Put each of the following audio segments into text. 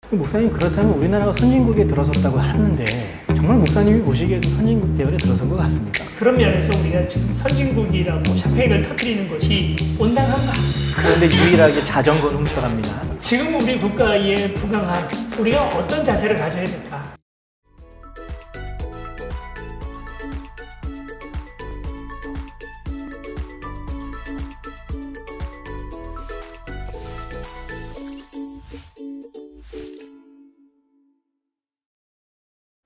목사님, 그렇다면 우리나라가 선진국에 들어섰다고 하는데 정말 목사님이 보시기에도 선진국 대열에 들어선 것 같습니까? 그런 면에서 우리가 지금 선진국이라고 샴페인을 터뜨리는 것이 온당한가? 그런데 유일하게 자전거는 훔쳐갑니다. 지금 우리 국가에 부강한 우리가 어떤 자세를 가져야 될까?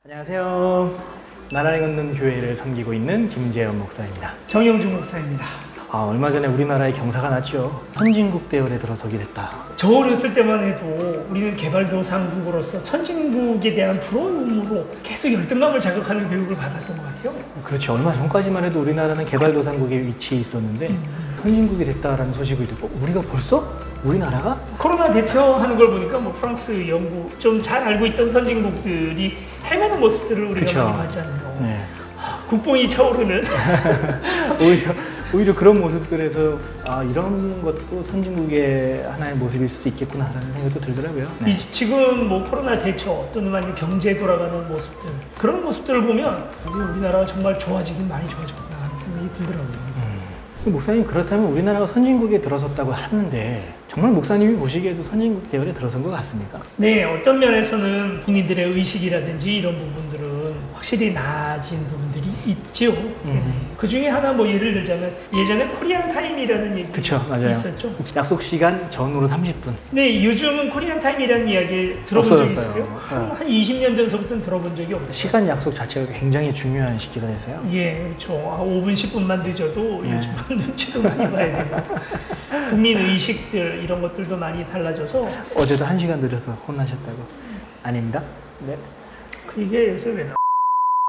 안녕하세요. 나라를 걷는 교회를 섬기고 있는 김재현 목사입니다. 정영준 목사입니다. 얼마 전에 우리나라에 경사가 났죠. 선진국 대열에 들어서게 됐다. 저 어렸을 때만 해도 우리는 개발도상국으로서 선진국에 대한 부러움으로 계속 열등감을 자극하는 교육을 받았던 것 같아요. 그렇죠. 얼마 전까지만 해도 우리나라는 개발도상국에 위치해 있었는데 선진국이 됐다라는 소식을 듣고 우리가 벌써? 우리나라가? 코로나 대처하는 걸 보니까 뭐 프랑스, 영국 좀 잘 알고 있던 선진국들이 해가는 모습들을 우리가 그쵸. 많이 봤잖아요. 네. 국뽕이 차오르는 오히려 그런 모습들에서 이런 것도 선진국의 하나의 모습일 수도 있겠구나라는 생각도 들더라고요. 네. 지금 뭐 코로나 대처 또는 아니면 경제 돌아가는 모습들, 그런 모습들을 보면 우리나라가 정말 좋아지긴 많이 좋아졌구나 하는 생각이 들더라고요. 목사님, 그렇다면 우리나라가 선진국에 들어섰다고 하는데 정말 목사님이 보시기에도 선진국 대열에 들어선 것 같습니까? 네, 어떤 면에서는 국민들의 의식이라든지 이런 부분들은 확실히 나아진 부분들이 있지요. 그 중에 하나 뭐 예를 들자면 예전에 코리안 타임이라는 얘기 맞아요. 있었죠. 약속 시간 전후로 30분. 네, 요즘은 코리안 타임이라는 이야기 들어본 적이 없어졌어요. 있어요? 한 20년 전서부터는 들어본 적이 없어요. 시간 약속 자체가 굉장히 중요한 시기가 됐어요. 예, 그렇죠. 5분, 10분만 늦어도 요즘은 눈치도 많이 봐야 되고 국민 의식들 이런 것들도 많이 달라져서. 어제도 1시간 늦어서 혼나셨다고. 아닙니다. 네. 그게 요새 왜 나와?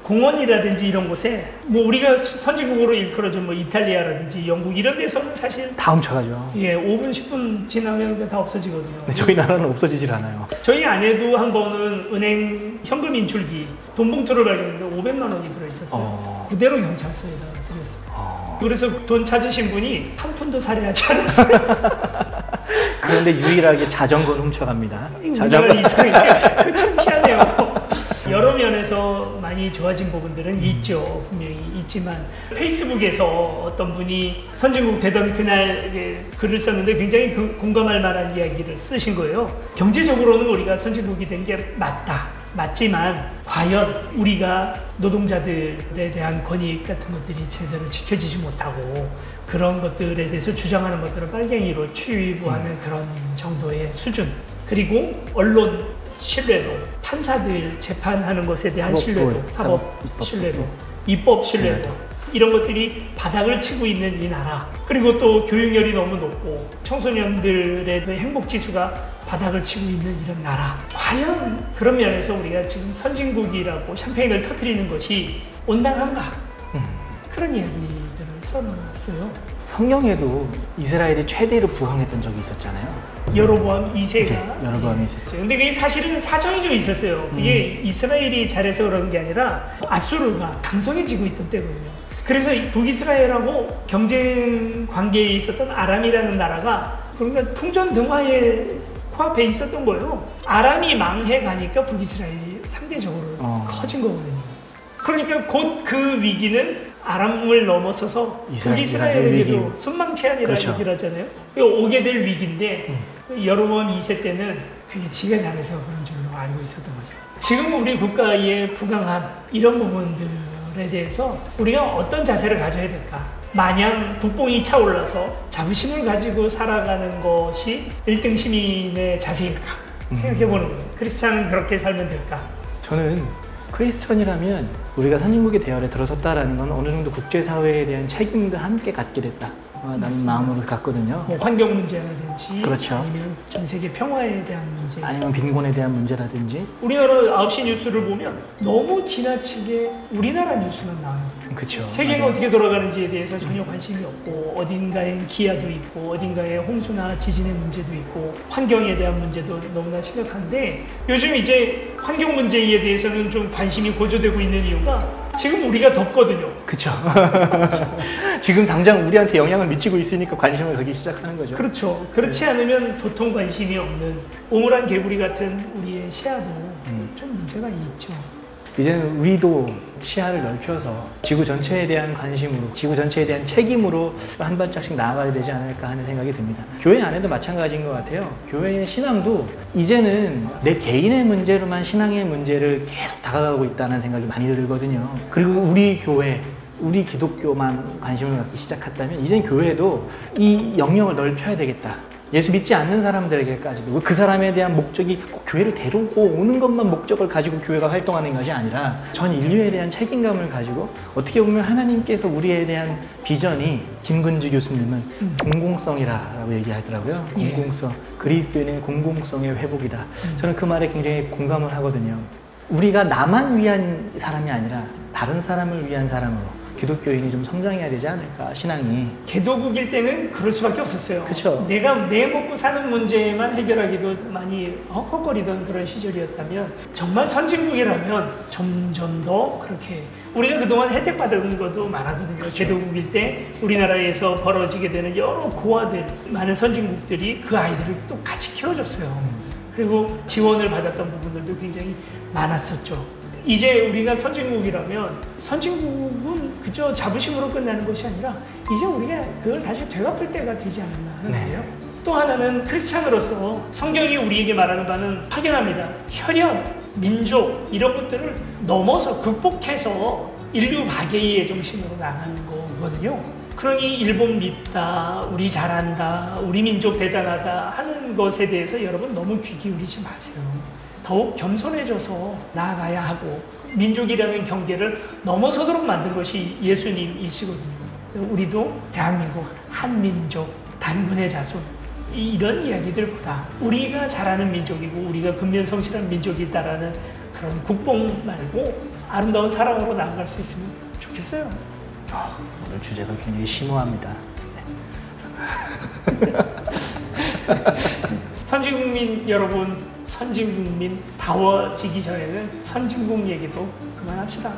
공원이라든지 이런 곳에 뭐 우리가 선진국으로 일컬어진 뭐 이탈리아라든지 영국 이런 데서는 사실 다 훔쳐가죠. 예, 5분, 10분 지나면 다 없어지거든요. 근데 저희 나라는 없어지질 않아요. 저희 아내도 한 번은 은행 현금 인출기 돈봉투를 발견했는데 500만 원이 들어있었어요. 그대로 경찰서에다가 드렸어요. 그래서 돈 찾으신 분이 한 푼도 살해하지 않았어요. 그런데 유일하게 자전거는 훔쳐갑니다. 자전거 이상하게 그 참 희한해요. 여러 면에서 많이 좋아진 부분들은 있죠. 분명히 있지만 페이스북에서 어떤 분이 선진국 되던 그날 글을 썼는데 굉장히 공감할 만한 이야기를 쓰신 거예요. 경제적으로는 우리가 선진국이 된 게 맞지만 과연 우리가 노동자들에 대한 권익 같은 것들이 제대로 지켜지지 못하고 그런 것들에 대해서 주장하는 것들을 빨갱이로 취부하는 그런 정도의 수준, 그리고 언론 신뢰도, 판사들 재판하는 것에 대한 신뢰도, 사법 신뢰도, 입법 신뢰도, 이런 것들이 바닥을 치고 있는 이 나라, 그리고 또 교육열이 너무 높고 청소년들의 행복지수가 바닥을 치고 있는 이런 나라, 과연 그런 면에서 우리가 지금 선진국이라고 샴페인을 터뜨리는 것이 온당한가? 그런 이야기들을 써놨어요. 성경에도 이스라엘이 최대로 부강했던 적이 있었잖아요. 여로보암 2세가. 여로보암 2세. 근데 그게 사실은 사정이 좀 있었어요. 그게 이스라엘이 잘해서 그런 게 아니라 아수르가 강성해지고 있던 때거든요. 그래서 북이스라엘하고 경쟁 관계에 있었던 아람이라는 나라가 그러니까 풍전등화에 코앞에 있었던 거예요. 아람이 망해가니까 북이스라엘이 상대적으로 커진 거거든요. 그러니까 곧 그 위기는 아람을 넘어서서 북이스라엘에게도 순망치안이라는 얘기를 하잖아요. 오게 될 위기인데 여로보암 2세 때는 그게 지가 잘해서 그런 줄로 알고 있었던 거죠. 지금 우리 국가에 부강한 이런 부분들에 대해서 우리가 어떤 자세를 가져야 될까? 마냥 국뽕이 차올라서 자부심을 가지고 살아가는 것이 1등 시민의 자세일까? 생각해보는 거예요. 크리스찬은 그렇게 살면 될까? 저는 크리스천이라면 우리가 선진국의 대열에 들어섰다라는 건 어느 정도 국제사회에 대한 책임도 함께 갖게 됐다 라는 마음으로 갔거든요. 뭐 환경 문제라든지, 그렇죠. 아니면 전 세계 평화에 대한 문제, 아니면 빈곤에 대한 문제라든지. 우리나라 9시 뉴스를 보면 너무 지나치게 우리나라 뉴스만 나와요. 그렇죠. 세계가 맞아요. 어떻게 돌아가는지에 대해서 전혀 관심이 없고, 어딘가엔 기아도 있고, 어딘가에 홍수나 지진의 문제도 있고, 환경에 대한 문제도 너무나 심각한데, 요즘 이제 환경 문제에 대해서는 좀 관심이 고조되고 있는 이유가 지금 우리가 덥거든요. 그렇죠. 지금 당장 우리한테 영향을 미치고 있으니까 관심을 가기 시작하는 거죠. 그렇죠. 그렇지 않으면 도통 관심이 없는 오물한 개구리 같은 우리의 시야도 좀 문제가 있죠. 이제는 우리도 시야를 넓혀서 지구 전체에 대한 관심으로, 지구 전체에 대한 책임으로 한 발짝씩 나아가야 되지 않을까 하는 생각이 듭니다. 교회 안에도 마찬가지인 것 같아요. 교회의 신앙도 이제는 내 개인의 문제로만 신앙의 문제를 계속 다가가고 있다는 생각이 많이 들거든요. 그리고 우리 교회, 우리 기독교만 관심을 갖기 시작했다면 이젠 교회도 이 영역을 넓혀야 되겠다. 예수 믿지 않는 사람들에게까지도 그 사람에 대한 목적이 꼭 교회를 데리고 오는 것만 목적을 가지고 교회가 활동하는 것이 아니라 전 인류에 대한 책임감을 가지고 어떻게 보면 하나님께서 우리에 대한 비전이 김근주 교수님은 공공성이라고 얘기하더라고요. 예. 공공성, 그리스도인의 공공성의 회복이다. 저는 그 말에 굉장히 공감을 하거든요. 우리가 나만 위한 사람이 아니라 다른 사람을 위한 사람으로 기독교인이 좀 성장해야 되지 않을까, 신앙이. 개도국일 때는 그럴 수밖에 없었어요. 그쵸. 내가 내 먹고 사는 문제만 해결하기도 많이 헉헉거리던 그런 시절이었다면 정말 선진국이라면 점점 더 그렇게 우리가 그동안 혜택받은 것도 많았거든요. 그렇죠. 개도국일 때 우리나라에서 벌어지게 되는 여러 고아들, 많은 선진국들이 그 아이들을 또 같이 키워줬어요. 그리고 지원을 받았던 부분들도 굉장히 많았었죠. 이제 우리가 선진국이라면 선진국은 그저 자부심으로 끝나는 것이 아니라 이제 우리가 그걸 다시 되갚을 때가 되지 않았나 하는 거예요. 네. 또 하나는 크리스찬으로서 성경이 우리에게 말하는 바는 확연합니다. 혈연, 민족 이런 것들을 넘어서 극복해서 인류 박애의 정신으로 나가는 거거든요. 그러니 일본 밉다, 우리 잘한다, 우리 민족 대단하다 하는 것에 대해서 여러분 너무 귀 기울이지 마세요. 더욱 겸손해져서 나아가야 하고 민족이라는 경계를 넘어서도록 만든 것이 예수님이시거든요. 우리도 대한민국 한민족 단군의 자손 이런 이야기들보다 우리가 잘하는 민족이고 우리가 근면성실한 민족이다라는 그런 국뽕 말고 아름다운 사랑으로 나아갈 수 있으면 좋겠어요. 오늘 주제가 굉장히 심오합니다. 선진국민 여러분, 선진국민 다워지기 전에는 선진국 얘기도 그만합시다.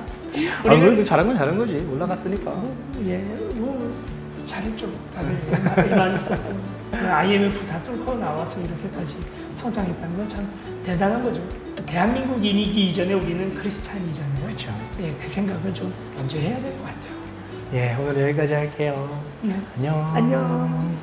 그래도 잘한 건 잘한 거지. 올라갔으니까. 예, 뭐 잘했죠. 다들 애만 있었고 IMF 다 뚫고 나와서 이렇게까지 성장했다는 건 참 대단한 거죠. 대한민국인이기 이전에 우리는 크리스찬이잖아요. 그렇죠. 예, 그 생각을 좀 먼저 해야 될 것 같아요. 예, 오늘 여기까지 할게요. 네. 안녕. 안녕.